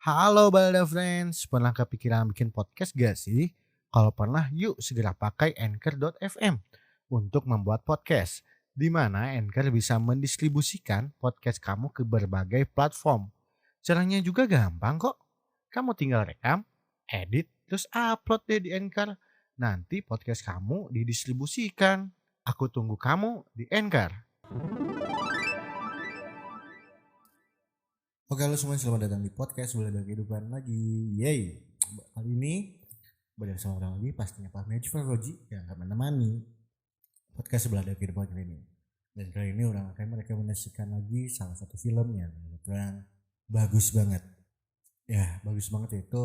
Halo Balda Friends, pernah kepikiran bikin podcast gak sih? Kalau pernah, yuk segera pakai Anchor.fm untuk membuat podcast, di mana Anchor bisa mendistribusikan podcast kamu ke berbagai platform. Caranya juga gampang kok. Kamu tinggal rekam, edit, terus upload deh di Anchor. Nanti podcast kamu didistribusikan. Aku tunggu kamu di Anchor. Oke, halo semuanya, selamat datang di podcast Belajar Kehidupan lagi. Yeay, kali ini bersama orang lagi pastinya Pak Najwa Roji yang akan menemani podcast Belajar Kehidupan kali ini. Dan kali ini orang akan merekomendasikan lagi salah satu film yang menurut orang bagus banget. Ya, bagus banget itu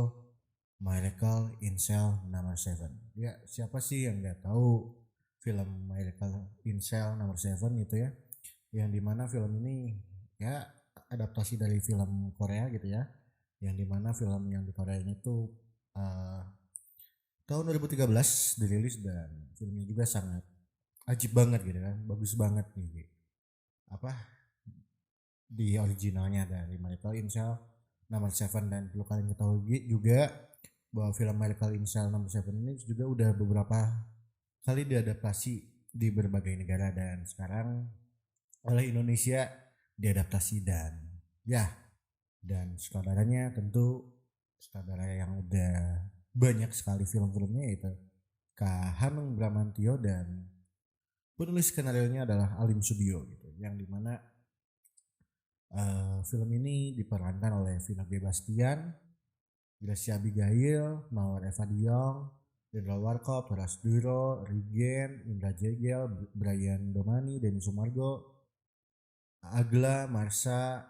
Miracle in Cell Number 7. Ya, siapa sih yang nggak tahu film Miracle in Cell Number 7 itu ya? Yang dimana film ini ya adaptasi dari film Korea gitu ya, yang dimana film yang di Korea ini tuh uh, tahun 2013 dirilis, dan filmnya juga sangat ajib banget gitu kan, bagus banget nih apa di originalnya dari Michael Insel Number Seven. Dan perlu kalian ketahui juga bahwa film Michael Insel Number Seven ini juga udah beberapa kali diadaptasi di berbagai negara, dan sekarang oleh Indonesia diadaptasi. Dan ya, dan sutradaranya tentu sutradara yang udah banyak sekali film-filmnya, yaitu Kak Hanung Bramantyo, dan penulis skenario nya adalah Alim Sudio gitu, yang dimana film ini diperankan oleh Vina G. Bastian, Gracia Abigail, Mawar Eva Diong, Indra Warkop, Horas Duro, Rigen, Indra Jegel, Brian Domani, Denny Sumargo, Agla, Marsha,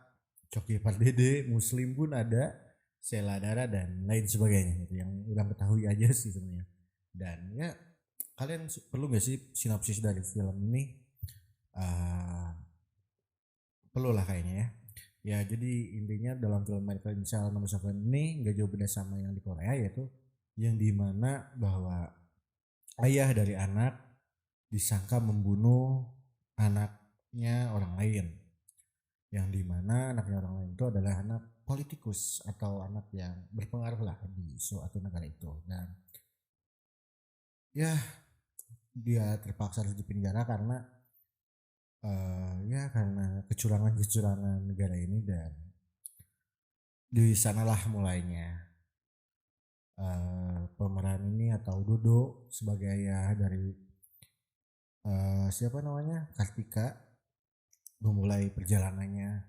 Coki Pardede, Muslim pun ada, Sheila Dara, dan lain sebagainya gitu, yang udah ketahui aja sih sebenarnya. Dan ya, kalian perlu nggak sih sinopsis dari film ini? Uh, Perlu lah kayaknya ya. Ya, jadi intinya dalam film Medical Insel nomor 7 ini nggak jauh beda sama yang di Korea, yaitu yang dimana bahwa ayah dari anak disangka membunuh anaknya orang lain, yang dimana anaknya orang lain itu adalah anak politikus atau anak yang berpengaruh lah di suatu negara itu. Dan ya, dia terpaksa harus dipenjara karena ya karena kecurangan-kecurangan negara ini. Dan di sanalah mulainya pemeran ini atau Dodo sebagai ayah dari siapa namanya, Kartika, memulai perjalanannya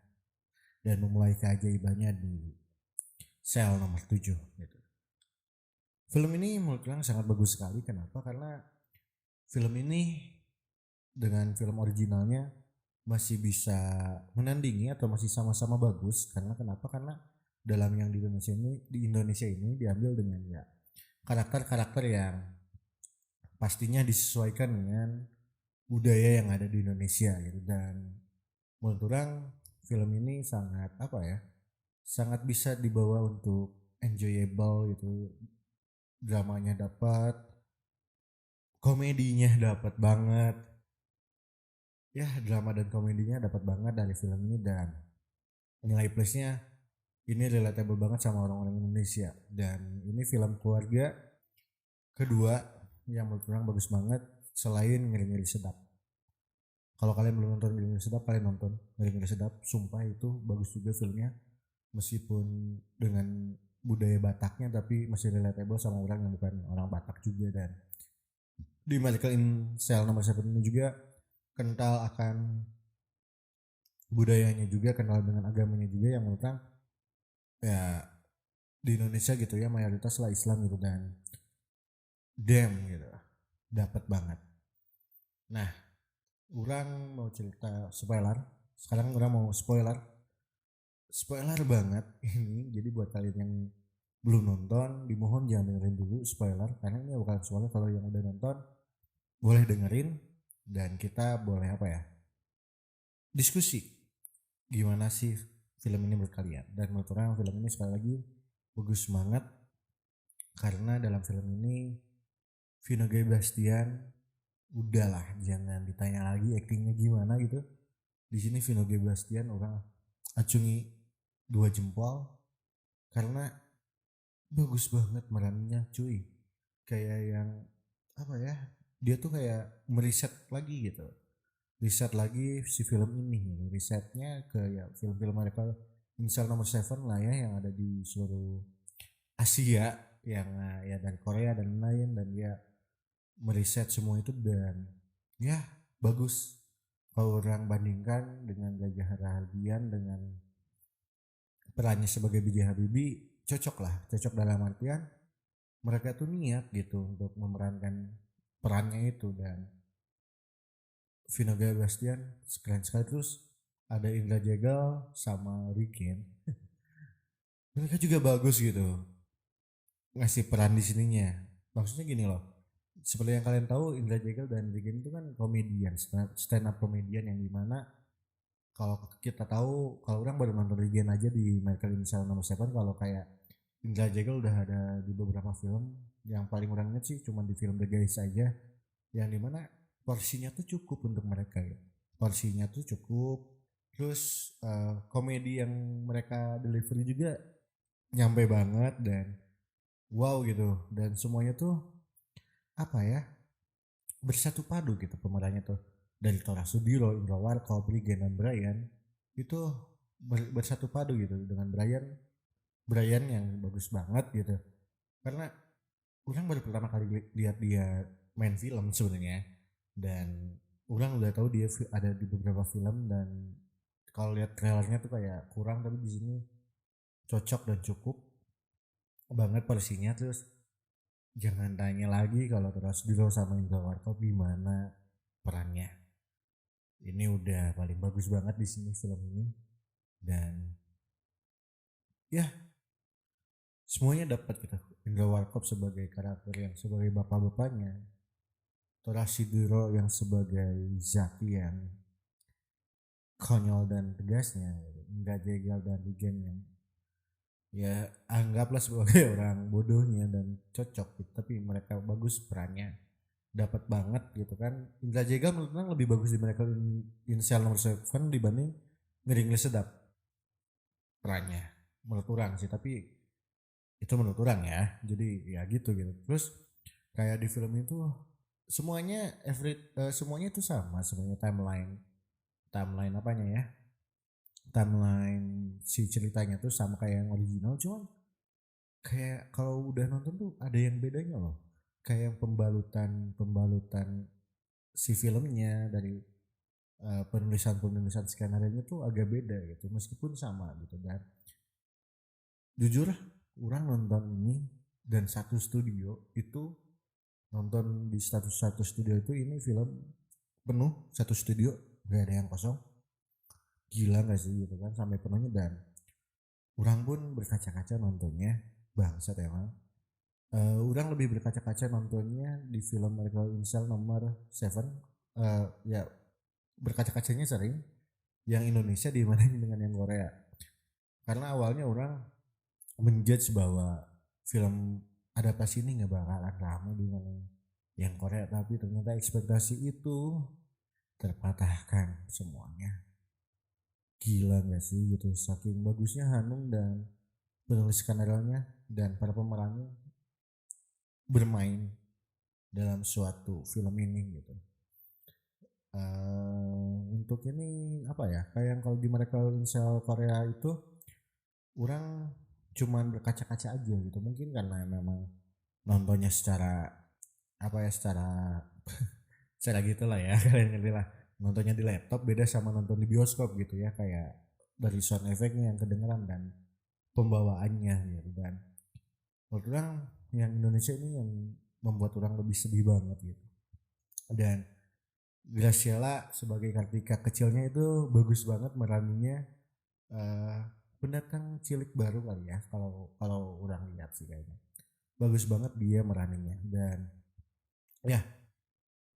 dan memulai keajaibannya di sel nomor 7 gitu. Film ini menurut orang sangat bagus sekali. Kenapa? Karena film ini dengan film originalnya masih bisa menandingi atau masih sama-sama bagus. Karena kenapa? Karena dalam yang di Indonesia ini diambil dengan ya karakter-karakter yang pastinya disesuaikan dengan budaya yang ada di Indonesia gitu. Dan menurut orang film ini sangat apa ya, sangat bisa dibawa untuk enjoyable gitu. Dramanya dapat, komedinya dapat banget. Ya, drama dan komedinya dapat banget dari film ini. Dan nilai plusnya ini relatable banget sama orang-orang Indonesia. Dan ini film keluarga kedua yang menurut orang bagus banget selain Ngeri-Ngeri Sedap. Kalau kalian belum nonton Ngeri-Ngeri Sedap, kalian nonton Ngeri-Ngeri Sedap. Sumpah itu bagus juga filmnya, meskipun dengan budaya Bataknya tapi masih relatable sama orang yang bukan orang Batak juga. Dan di Medical in Cell nomor 7 ini juga kental akan budayanya juga, kental dengan agamanya juga, yang menurut orang ya di Indonesia gitu ya mayoritas lah Islam gitu. Dan damn gitu, dapat banget. Nah, orang mau cerita spoiler. Sekarang orang mau spoiler banget ini. Jadi buat kalian yang belum nonton, dimohon jangan dengerin dulu spoiler, karena ini bukan spoiler. Kalau yang udah nonton boleh dengerin, dan kita boleh apa ya, diskusi gimana sih film ini menurut kalian. Dan menurut orang film ini sekali lagi bagus banget, karena dalam film ini Vino G. Bastian, udahlah jangan ditanya lagi aktingnya gimana gitu. Di sini Vino G. Bastian orang acungi dua jempol, karena bagus banget merannya cuy. Kayak yang apa ya, dia tuh kayak meriset lagi gitu, riset lagi si film ini, risetnya ke ya film-film mereka misal nomor 7 lah ya yang ada di seluruh Asia, yang ya dari Korea dan lain, dan dia meriset semua itu dan ya bagus. Kalau orang bandingkan dengan Gajah Rahadian dengan perannya sebagai B.J. Habibie, cocok lah, cocok dalam artian mereka tuh niat gitu untuk memerankan perannya itu. Dan Vino Bastian keren sekali, terus ada Indra Jegal sama Riken, mereka juga bagus gitu ngasih peran di sininya. Maksudnya gini loh, seperti yang kalian tahu Indra Jegal dan Riken itu kan komedian, stand up komedian, yang dimana kalau kita tahu, kalau orang baru nonton Riken aja di Michael Inside nomor 7, kalau kayak Indra Jegal udah ada di beberapa film. Yang paling orang inget sih cuma di film The Guys aja, yang dimana porsinya tuh cukup untuk mereka ya, porsinya tuh cukup. Terus komedi yang mereka delivery juga nyampe banget dan wow gitu, dan semuanya tuh apa ya, bersatu padu gitu pemerannya tuh, dari Tora Sudiro, Indra Warkop, Rigen dan Brian itu bersatu padu gitu dengan Brian, Brian yang bagus banget gitu. Karena orang baru pertama kali lihat dia main film sebenarnya, dan orang udah tahu dia ada di beberapa film, dan kalau lihat trailernya tuh kayak kurang, tapi di sini cocok dan cukup banget porsinya. Terus jangan tanya lagi kalau terus Dilo sama Indra Warkop gimana perannya, ini udah paling bagus banget di sini film ini. Dan ya semuanya dapat gitu, Indra Warkop sebagai karakter yang sebagai bapak-bapaknya, Torasiduro yang sebagai Zaki yang konyol dan tegasnya, nggak jegal dan Rigen yang ya anggaplah sebagai orang bodohnya dan cocok gitu. Tapi mereka bagus perannya, dapat banget gitu kan. Indra Jegal menurut orang lebih bagus di mereka Inisial nomor 7 dibanding Ngeri Sedap perannya, menurut orang sih. Tapi itu menurut orang ya, jadi ya gitu gitu. Terus kayak di film itu semuanya semuanya itu sama sebenarnya, timeline apanya ya, timeline si ceritanya tuh sama kayak yang original, cuman kayak kalau udah nonton tuh ada yang bedanya loh. Kayak yang pembalutan si filmnya dari penulisan skenario nya tuh agak beda gitu, meskipun sama gitu. Dan jujur orang nonton ini dan satu studio itu, nonton di satu studio itu, ini film penuh satu studio, gak ada yang kosong. Gila gak sih gitu kan, sampai penuhnya. Dan orang pun berkaca-kaca nontonnya, bangsat emang. Orang lebih berkaca-kaca nontonnya di film Michael Insel nomor 7. Ya berkaca-kacanya sering yang Indonesia dibanding dengan yang Korea, karena awalnya orang menjudge bahwa film adaptasi ini nggak bakalan ramai dengan yang Korea, tapi ternyata ekspektasi itu terpatahkan semuanya. Gila gak sih gitu, saking bagusnya Hanung dan penulis skenario-nya dan para pemerannya bermain dalam suatu film ini gitu. Untuk ini apa ya, kayak yang kalau di mereka misal Korea itu orang cuman berkaca-kaca aja gitu, mungkin karena memang nontonnya secara apa ya, secara gitulah ya kalian ngerti lah, nontonnya di laptop beda sama nonton di bioskop gitu ya, kayak dari sound effectnya yang kedengeran dan pembawaannya gitu. Dan menurut orang yang Indonesia ini yang membuat orang lebih sedih banget gitu. Dan Graciela sebagai Kartika kecilnya itu bagus banget meraninya, pendatang cilik baru kali ya, kalau kalau orang lihat sih kayaknya bagus banget dia meraninya. Dan ya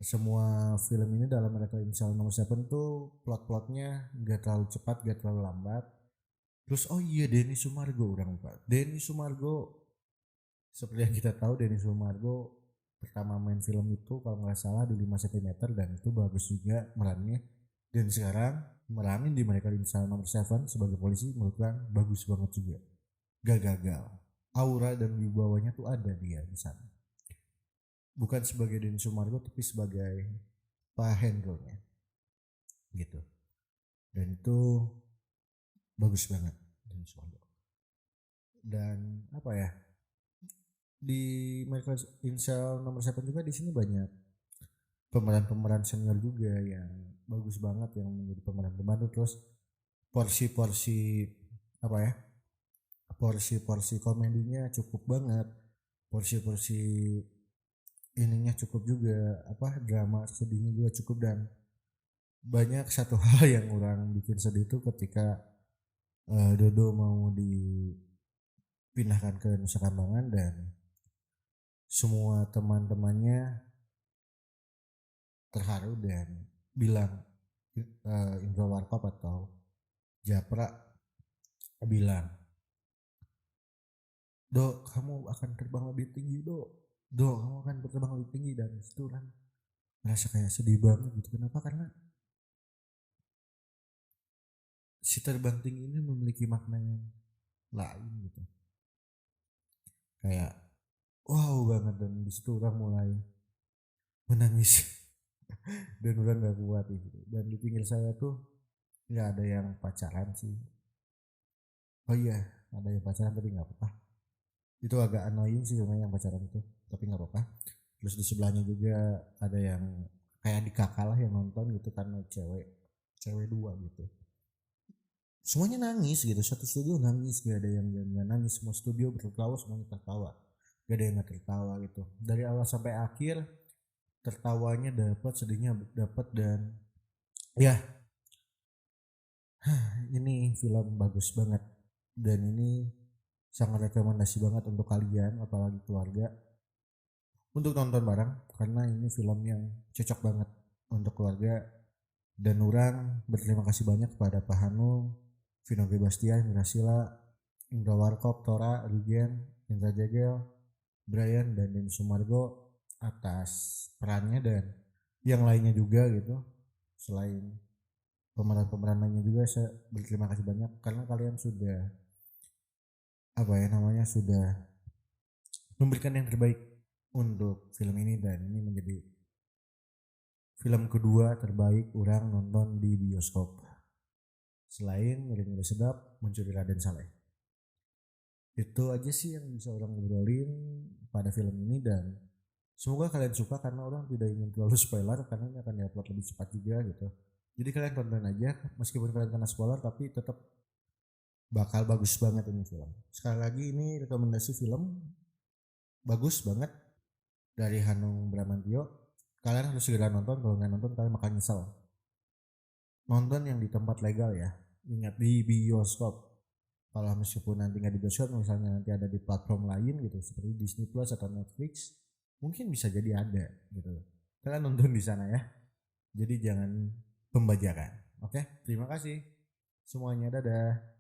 semua film ini dalam mereka Insya nomor 7 tuh plot-plotnya gak terlalu cepat, gak terlalu lambat. Terus oh iya, Denny Sumargo, orang lupa, Denny Sumargo. Seperti yang kita tahu, Denny Sumargo pertama main film itu kalau nggak salah di 5 cm, dan itu bagus juga merannya. Dan sekarang meranin di mereka Insya nomor 7 sebagai polisi, menurut orang bagus banget juga. gak gagal. Aura dan wibawanya tuh ada dia di sana. Bukan sebagai Denny Sumargo tapi sebagai Pak Hendro-nya gitu. Dan itu bagus banget Denny Sumargo. Dan apa ya, di Michael Insel nomor 7 juga di sini banyak pemeran-pemeran senior juga yang bagus banget yang menjadi pemeran pembantu. Terus porsi-porsi apa ya, porsi-porsi komedinya cukup banget, porsi-porsi ininya cukup juga, apa, drama sedihnya juga cukup. Dan banyak satu hal yang orang bikin sedih itu ketika Dodo mau dipindahkan ke Nusa Kambangan dan semua teman-temannya terharu dan bilang, Indra Warkop atau Japra bilang, "Dok, kamu akan terbang lebih tinggi, Dok. Dok, kamu akan terbang lebih tinggi." Dan itu kan ngerasa kayak sedih banget gitu. Kenapa? Karena si terbang tinggi ini memiliki makna yang lain gitu. Kayak wow banget, dan di situ orang mulai menangis dan orang gak kuat gitu. Dan di pinggir saya tuh nggak ada yang pacaran sih. Oh iya, ada yang pacaran tapi nggak apa-apa. Itu agak annoying sih yang pacaran itu, tapi nggak apa-apa. Terus di sebelahnya juga ada yang kayak di kakak lah yang nonton gitu, karena cewek dua gitu. Semuanya nangis gitu, satu studio nangis, gak ada yang nggak nangis. Semua studio bertawa, semuanya tertawa, gak ada yang nggak tertawa gitu. Dari awal sampai akhir tertawanya dapat, sedihnya dapat. Dan ya, ini film bagus banget, dan ini sangat rekomendasi banget untuk kalian, apalagi keluarga, untuk nonton bareng, karena ini film yang cocok banget untuk keluarga. Dan orang berterima kasih banyak kepada Pak Hanung, Vino G. Bastian, Grasila, Indra Warkop, Tora, Rugen, Indra Jegel, Brian, dan Denny Sumargo atas perannya, dan yang lainnya juga gitu. Selain pemeran-pemeran lainnya juga saya berterima kasih banyak karena kalian sudah apa ya namanya, sudah memberikan yang terbaik untuk film ini. Dan ini menjadi film kedua terbaik orang nonton di bioskop selain Ngeri-Ngeri Sedap, Mencuri Raden Saleh. Itu aja sih yang bisa orang ngobrolin pada film ini, dan semoga kalian suka karena orang tidak ingin terlalu spoiler karena ini akan diupload lebih cepat juga gitu. Jadi kalian tonton aja, meskipun kalian kena spoiler tapi tetap bakal bagus banget ini film. Sekali lagi ini rekomendasi film bagus banget dari Hanung Bramantyo. Kalian harus segera nonton, kalau nggak nonton kalian bakal nyesel. Nonton yang di tempat legal ya, ingat, di bioskop. Kalau meskipun nanti nggak di bioskop, misalnya nanti ada di platform lain gitu seperti Disney Plus atau Netflix, mungkin bisa jadi ada gitu. Kalian nonton di sana ya. Jadi jangan pembajakan. Oke, terima kasih semuanya, dadah.